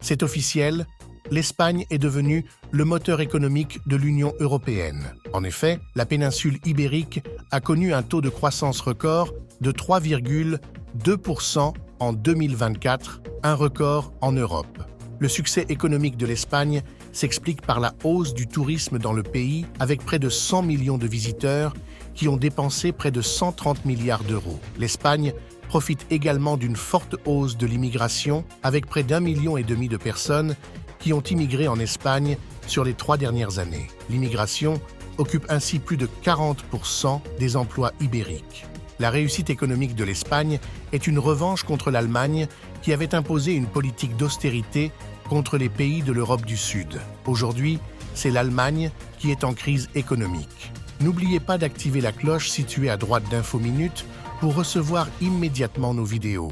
C'est officiel, l'Espagne est devenue le moteur économique de l'Union européenne. En effet, la péninsule ibérique a connu un taux de croissance record de 3,2% en 2024, un record en Europe. Le succès économique de l'Espagne s'explique par la hausse du tourisme dans le pays, avec près de 100 millions de visiteurs qui ont dépensé près de 130 milliards d'euros. L'Espagne profite également d'une forte hausse de l'immigration, avec près d'1,5 million de personnes qui ont immigré en Espagne sur les 3 dernières années. L'immigration occupe ainsi plus de 40% des emplois ibériques. La réussite économique de l'Espagne est une revanche contre l'Allemagne qui avait imposé une politique d'austérité contre les pays de l'Europe du Sud. Aujourd'hui, c'est l'Allemagne qui est en crise économique. N'oubliez pas d'activer la cloche située à droite d'Info Minutes pour recevoir immédiatement nos vidéos.